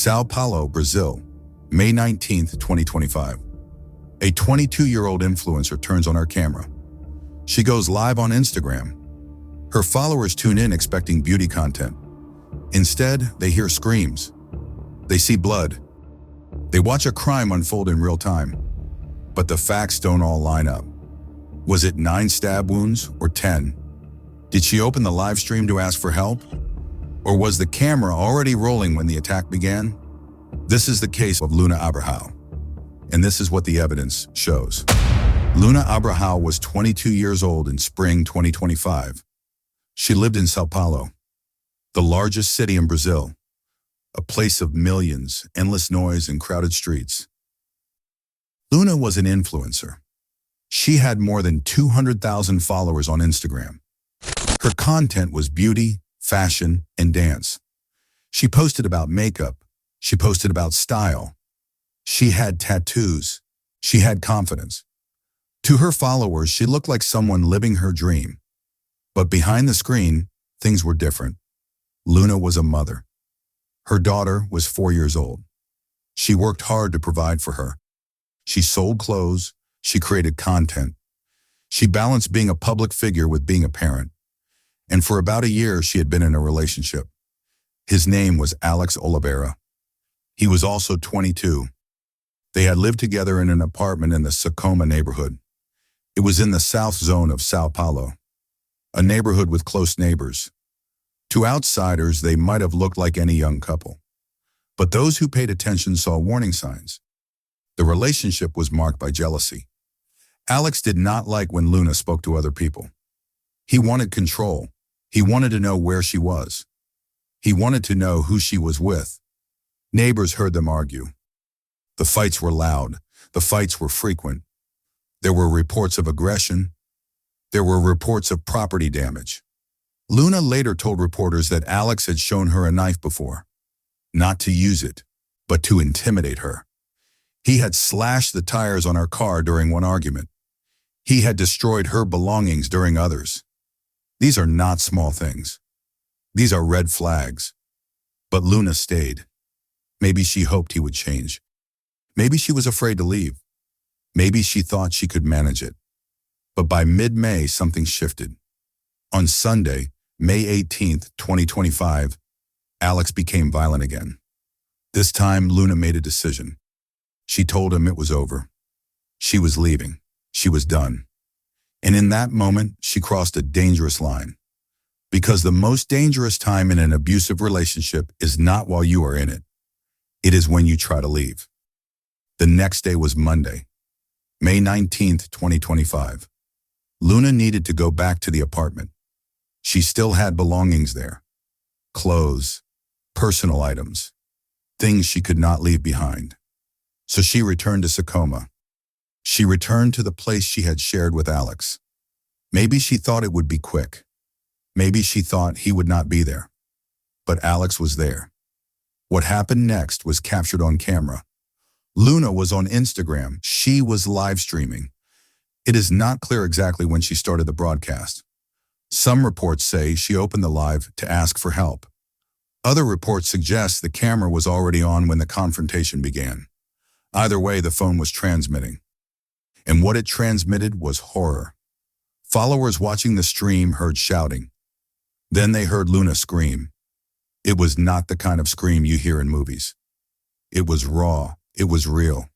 São Paulo, Brazil, May 19th, 2025. A 22-year-old influencer turns on her camera. She goes live on Instagram. Her followers tune in expecting beauty content. Instead, they hear screams. They see blood. They watch a crime unfold in real time. But the facts don't all line up. Was it 9 stab wounds or 10? Did she open the live stream to ask for help? Or was the camera already rolling when the attack began? This is the case of Luna Abrahão, and this is what the evidence shows. Luna Abrahão was 22 years old in spring 2025. She lived in São Paulo, the largest city in Brazil, a place of millions, endless noise, and crowded streets. Luna was an influencer. She had more than 200,000 followers on Instagram. Her content was beauty, fashion, and dance. She posted about makeup. She posted about style. She had tattoos. She had confidence. To her followers, she looked like someone living her dream. But behind the screen, things were different. Luna was a mother. Her daughter was 4 years old. She worked hard to provide for her. She sold clothes. She created content. She balanced being a public figure with being a parent. And for about a year, she had been in a relationship. His name was Alex Oliveira. He was also 22. They had lived together in an apartment in the Sacoma neighborhood. It was in the south zone of São Paulo, a neighborhood with close neighbors. To outsiders, they might have looked like any young couple. But those who paid attention saw warning signs. The relationship was marked by jealousy. Alex did not like when Luna spoke to other people. He wanted control. He wanted to know where she was. He wanted to know who she was with. Neighbors heard them argue. The fights were loud. The fights were frequent. There were reports of aggression. There were reports of property damage. Luna later told reporters that Alex had shown her a knife before, not to use it, but to intimidate her. He had slashed the tires on her car during one argument. He had destroyed her belongings during others. These are not small things. These are red flags. But Luna stayed. Maybe she hoped he would change. Maybe she was afraid to leave. Maybe she thought she could manage it. But by mid-May, something shifted. On Sunday, May 18th, 2025, Alex became violent again. This time, Luna made a decision. She told him it was over. She was leaving. She was done. And in that moment, she crossed a dangerous line. Because the most dangerous time in an abusive relationship is not while you are in it. It is when you try to leave. The next day was Monday, May 19th, 2025. Luna needed to go back to the apartment. She still had belongings there. Clothes, personal items, things she could not leave behind. So she returned to Sacoma. She returned to the place she had shared with Alex. Maybe she thought it would be quick. Maybe she thought he would not be there. But Alex was there. What happened next was captured on camera. Luna was on Instagram. She was live streaming. It is not clear exactly when she started the broadcast. Some reports say she opened the live to ask for help. Other reports suggest the camera was already on when the confrontation began. Either way, the phone was transmitting. And what it transmitted was horror. Followers watching the stream heard shouting. Then they heard Luna scream. It was not the kind of scream you hear in movies. It was raw. It was real.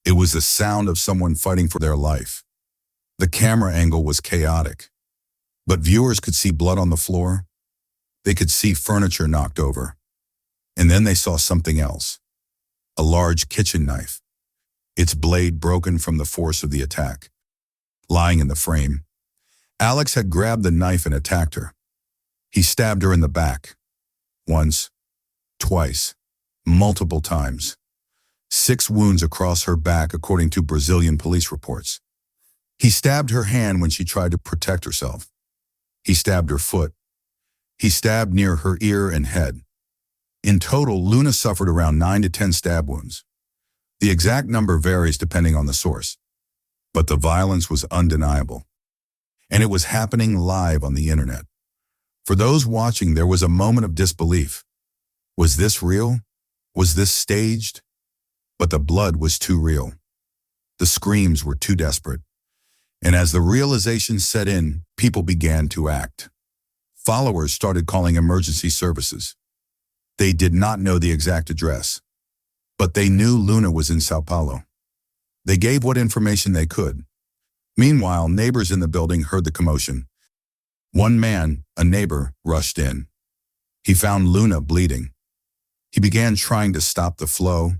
It was the sound of someone fighting for their life. The camera angle was chaotic. But viewers could see blood on the floor. They could see furniture knocked over. And then they saw something else. A large kitchen knife. Its blade broken from the force of the attack. Lying in the frame. Alex had grabbed the knife and attacked her. He stabbed her in the back. Once, twice, multiple times. 6 wounds across her back, according to Brazilian police reports. He stabbed her hand when she tried to protect herself. He stabbed her foot. He stabbed near her ear and head. In total, Luna suffered around 9 to 10 stab wounds. The exact number varies depending on the source. But the violence was undeniable. And it was happening live on the internet. For those watching, there was a moment of disbelief. Was this real? Was this staged? But the blood was too real. The screams were too desperate. And as the realization set in, people began to act. Followers started calling emergency services. They did not know the exact address, but they knew Luna was in São Paulo. They gave what information they could. Meanwhile, neighbors in the building heard the commotion. One man, a neighbor, rushed in. He found Luna bleeding. He began trying to stop the flow.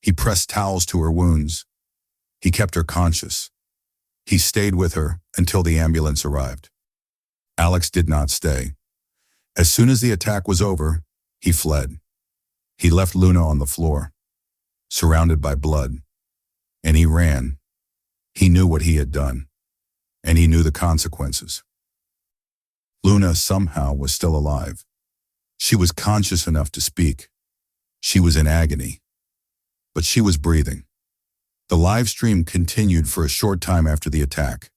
He pressed towels to her wounds. He kept her conscious. He stayed with her until the ambulance arrived. Alex did not stay. As soon as the attack was over, he fled. He left Luna on the floor, surrounded by blood, and he ran. He knew what he had done, and he knew the consequences. Luna somehow was still alive. She was conscious enough to speak. She was in agony, but she was breathing. The live stream continued for a short time after the attack,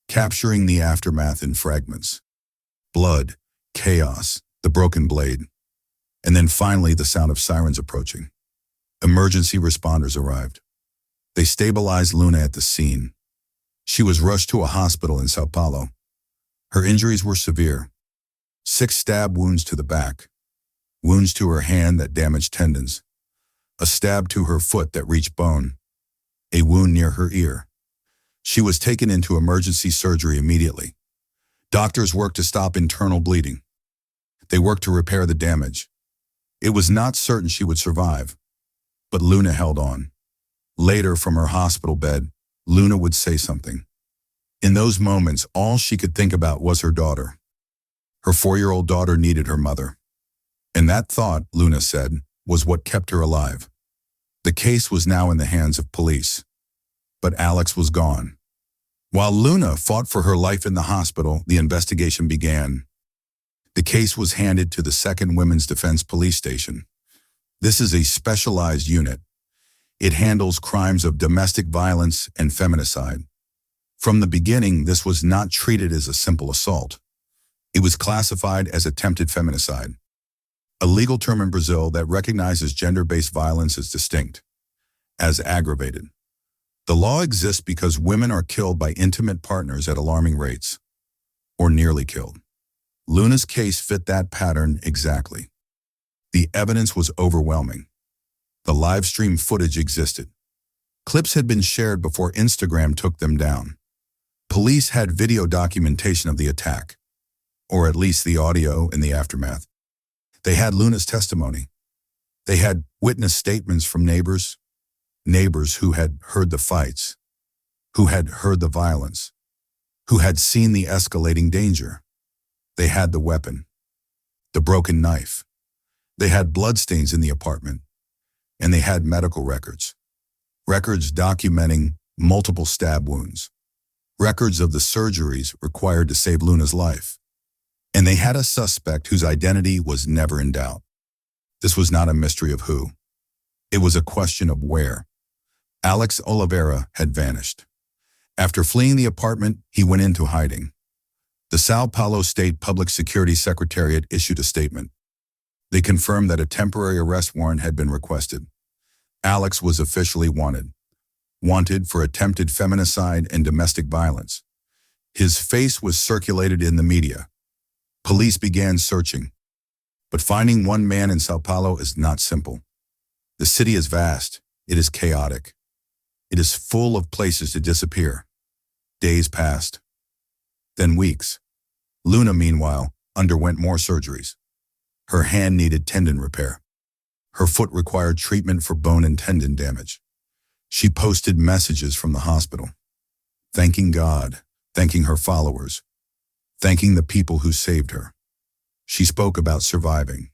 capturing the aftermath in fragments. Blood, chaos, the broken blade, and then finally the sound of sirens approaching. Emergency responders arrived. They stabilized Luna at the scene. She was rushed to a hospital in São Paulo. Her injuries were severe. 6 stab wounds to the back, wounds to her hand that damaged tendons, a stab to her foot that reached bone, a wound near her ear. She was taken into emergency surgery immediately. Doctors worked to stop internal bleeding. They worked to repair the damage. It was not certain she would survive, but Luna held on. Later, from her hospital bed, Luna would say something. In those moments, all she could think about was her daughter. Her 4-year-old daughter needed her mother. And that thought, Luna said, was what kept her alive. The case was now in the hands of police. But Alex was gone. While Luna fought for her life in the hospital, the investigation began. The case was handed to the 2nd Women's Defense Police Station. This is a specialized unit. It handles crimes of domestic violence and feminicide. From the beginning, this was not treated as a simple assault. It was classified as attempted feminicide, a legal term in Brazil that recognizes gender-based violence as distinct, as aggravated. The law exists because women are killed by intimate partners at alarming rates, or nearly killed. Luna's case fit that pattern exactly. The evidence was overwhelming. The live stream footage existed. Clips had been shared before Instagram took them down. Police had video documentation of the attack, or at least the audio in the aftermath. They had Luna's testimony. They had witness statements from neighbors who had heard the fights, who had heard the violence, who had seen the escalating danger. They had the weapon, the broken knife. They had bloodstains in the apartment, and they had medical records documenting multiple stab wounds, records of the surgeries required to save Luna's life. And they had a suspect whose identity was never in doubt. This was not a mystery of who. It was a question of where. Alex Oliveira had vanished. After fleeing the apartment, he went into hiding. The São Paulo State Public Security Secretariat issued a statement. They confirmed that a temporary arrest warrant had been requested. Alex was officially wanted for attempted feminicide and domestic violence. His face was circulated in the media. Police began searching. But finding one man in São Paulo is not simple. The city is vast. It is chaotic. It is full of places to disappear. Days passed. Then weeks. Luna, meanwhile, underwent more surgeries. Her hand needed tendon repair. Her foot required treatment for bone and tendon damage. She posted messages from the hospital, thanking God, thanking her followers, thanking the people who saved her. She spoke about surviving.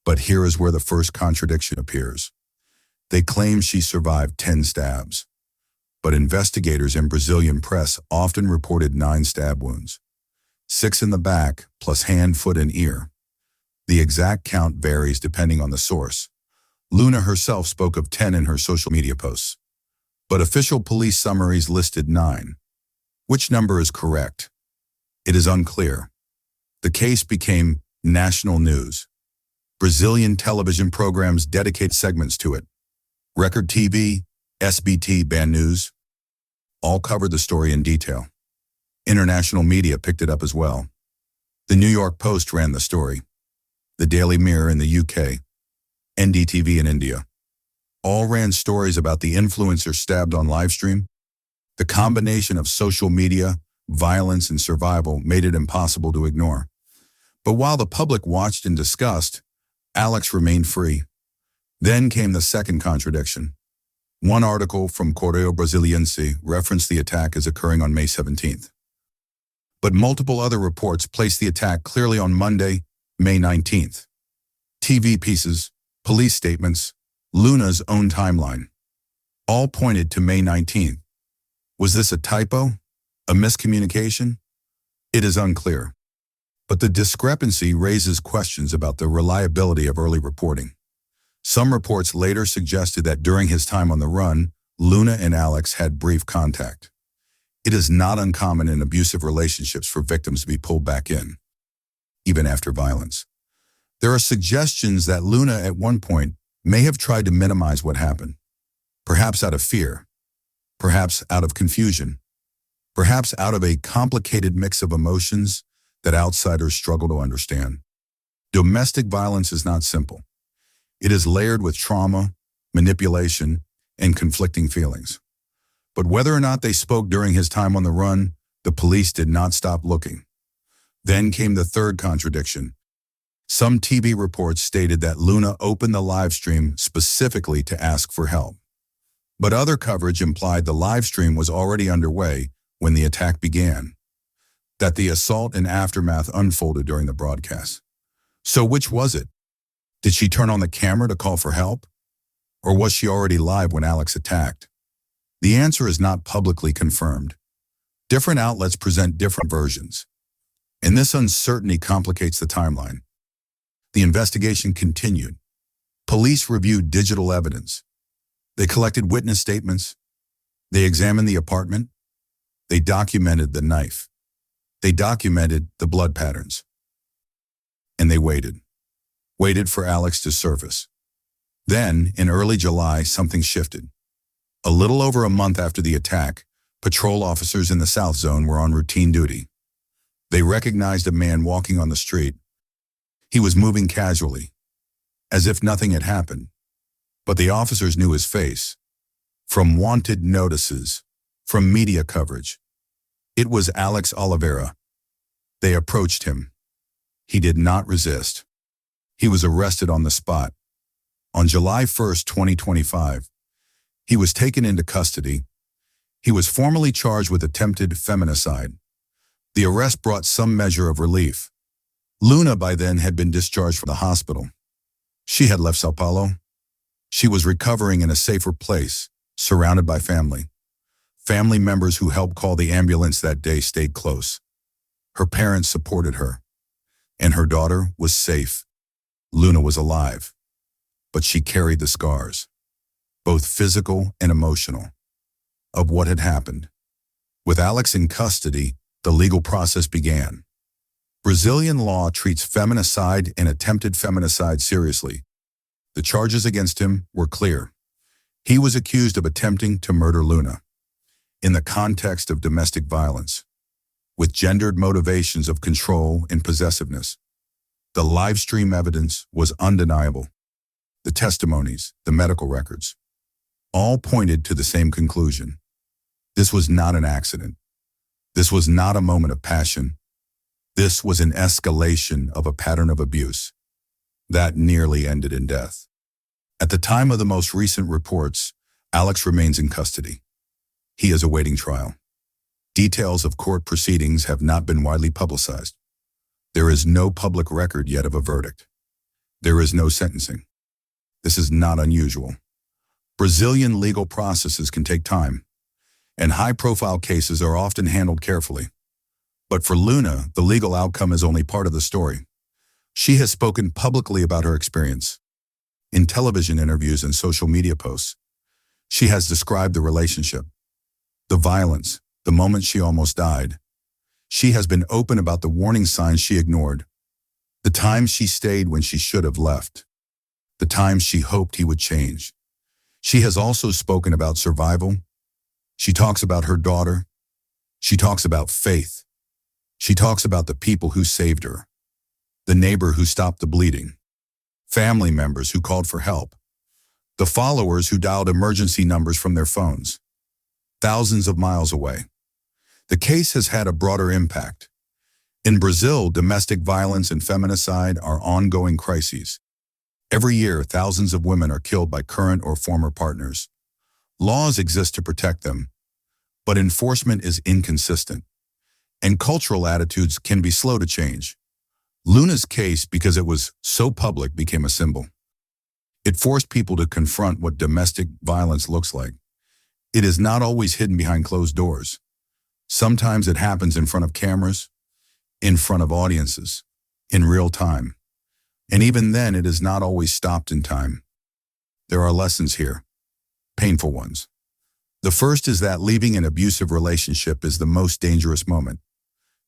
But here is where the first contradiction appears. They claim she survived 10 stabs, but investigators in Brazilian press often reported 9 stab wounds, 6 in the back, plus hand, foot, and ear. The exact count varies depending on the source. Luna herself spoke of 10 in her social media posts, but official police summaries listed 9. Which number is correct? It is unclear. The case became national news. Brazilian television programs dedicate segments to it. Record TV, SBT, Band News, all covered the story in detail. International media picked it up as well. The New York Post ran the story. The Daily Mirror in the UK, NDTV in India, all ran stories about the influencer stabbed on livestream. The combination of social media, violence, and survival made it impossible to ignore. But while the public watched and discussed, Alex remained free. Then came the second contradiction. One article from Correio Brasiliense referenced the attack as occurring on May 17th. But multiple other reports placed the attack clearly on Monday, May 19th. TV pieces, police statements, Luna's own timeline, all pointed to May 19th. Was this a typo? A miscommunication? It is unclear. But the discrepancy raises questions about the reliability of early reporting. Some reports later suggested that during his time on the run, Luna and Alex had brief contact. It is not uncommon in abusive relationships for victims to be pulled back in, even after violence. There are suggestions that Luna at one point may have tried to minimize what happened, perhaps out of fear, perhaps out of confusion, perhaps out of a complicated mix of emotions that outsiders struggle to understand. Domestic violence is not simple. It is layered with trauma, manipulation, and conflicting feelings. But whether or not they spoke during his time on the run, the police did not stop looking. Then came the third contradiction. Some TV reports stated that Luna opened the live stream specifically to ask for help. But other coverage implied the live stream was already underway when the attack began, that the assault and aftermath unfolded during the broadcast. So which was it? Did she turn on the camera to call for help? Or was she already live when Alex attacked? The answer is not publicly confirmed. Different outlets present different versions, and this uncertainty complicates the timeline. The investigation continued. Police reviewed digital evidence. They collected witness statements. They examined the apartment. They documented the knife. They documented the blood patterns. And they waited for Alex to surface. Then, in early July, something shifted. A little over a month after the attack, patrol officers in the South Zone were on routine duty. They recognized a man walking on the street. He was moving casually, as if nothing had happened. But the officers knew his face, from wanted notices, from media coverage. It was Alex Oliveira. They approached him. He did not resist. He was arrested on the spot. On July 1st, 2025, he was taken into custody. He was formally charged with attempted feminicide. The arrest brought some measure of relief. Luna by then had been discharged from the hospital. She had left São Paulo. She was recovering in a safer place, surrounded by family. Family members who helped call the ambulance that day stayed close. Her parents supported her, and her daughter was safe. Luna was alive, but she carried the scars, both physical and emotional, of what had happened. With Alex in custody, the legal process began. Brazilian law treats feminicide and attempted feminicide seriously. The charges against him were clear. He was accused of attempting to murder Luna in the context of domestic violence, with gendered motivations of control and possessiveness. The live stream evidence was undeniable. The testimonies, the medical records, all pointed to the same conclusion. This was not an accident. This was not a moment of passion. This was an escalation of a pattern of abuse that nearly ended in death. At the time of the most recent reports, Alex remains in custody. He is awaiting trial. Details of court proceedings have not been widely publicized. There is no public record yet of a verdict. There is no sentencing. This is not unusual. Brazilian legal processes can take time, and high-profile cases are often handled carefully. But for Luna, the legal outcome is only part of the story. She has spoken publicly about her experience. In television interviews and social media posts, she has described the relationship, the violence, the moment she almost died. She has been open about the warning signs she ignored. The times she stayed when she should have left. The times she hoped he would change. She has also spoken about survival. She talks about her daughter. She talks about faith. She talks about the people who saved her. The neighbor who stopped the bleeding. Family members who called for help. The followers who dialed emergency numbers from their phones. Thousands of miles away. The case has had a broader impact. In Brazil, domestic violence and feminicide are ongoing crises. Every year, thousands of women are killed by current or former partners. Laws exist to protect them, but enforcement is inconsistent, and cultural attitudes can be slow to change. Luna's case, because it was so public, became a symbol. It forced people to confront what domestic violence looks like. It is not always hidden behind closed doors. Sometimes it happens in front of cameras, in front of audiences, in real time. And even then, it is not always stopped in time. There are lessons here, painful ones. The first is that leaving an abusive relationship is the most dangerous moment.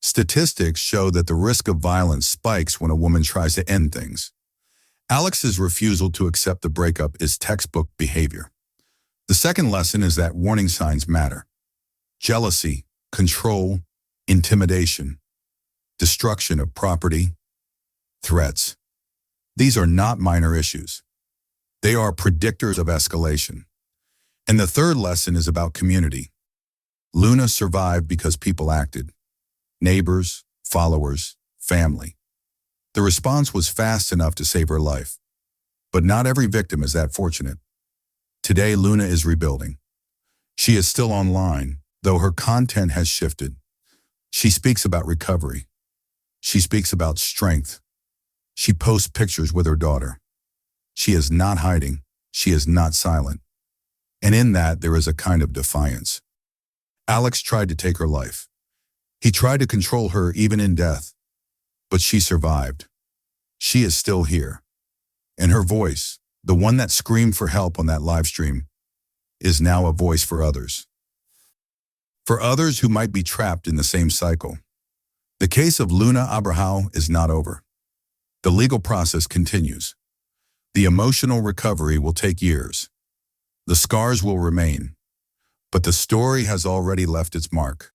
Statistics show that the risk of violence spikes when a woman tries to end things. Alex's refusal to accept the breakup is textbook behavior. The second lesson is that warning signs matter. Jealousy, control, intimidation, destruction of property, threats. These are not minor issues. They are predictors of escalation. And the third lesson is about community. Luna survived because people acted. Neighbors, followers, family. The response was fast enough to save her life. But not every victim is that fortunate. Today, Luna is rebuilding. She is still online, though her content has shifted. She speaks about recovery. She speaks about strength. She posts pictures with her daughter. She is not hiding. She is not silent. And in that, there is a kind of defiance. Alex tried to take her life. He tried to control her even in death. But she survived. She is still here. And her voice, the one that screamed for help on that live stream, is now a voice for others. For others who might be trapped in the same cycle. The case of Luna Abrahão is not over. The legal process continues. The emotional recovery will take years. The scars will remain. But the story has already left its mark.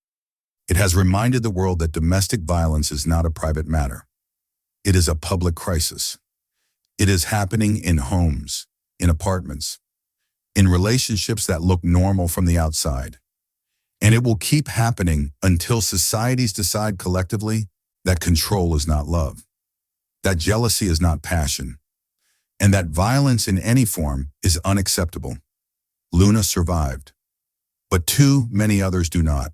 It has reminded the world that domestic violence is not a private matter. It is a public crisis. It is happening in homes, in apartments, in relationships that look normal from the outside. And it will keep happening until societies decide collectively that control is not love, that jealousy is not passion, and that violence in any form is unacceptable. Luna survived, but too many others do not.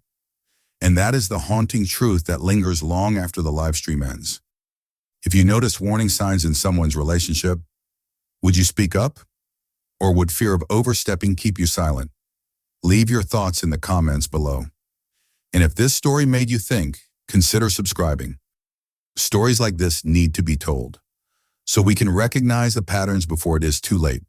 And that is the haunting truth that lingers long after the live stream ends. If you notice warning signs in someone's relationship, would you speak up? Or would fear of overstepping keep you silent? Leave your thoughts in the comments below. And if this story made you think, consider subscribing. Stories like this need to be told, so we can recognize the patterns before it is too late.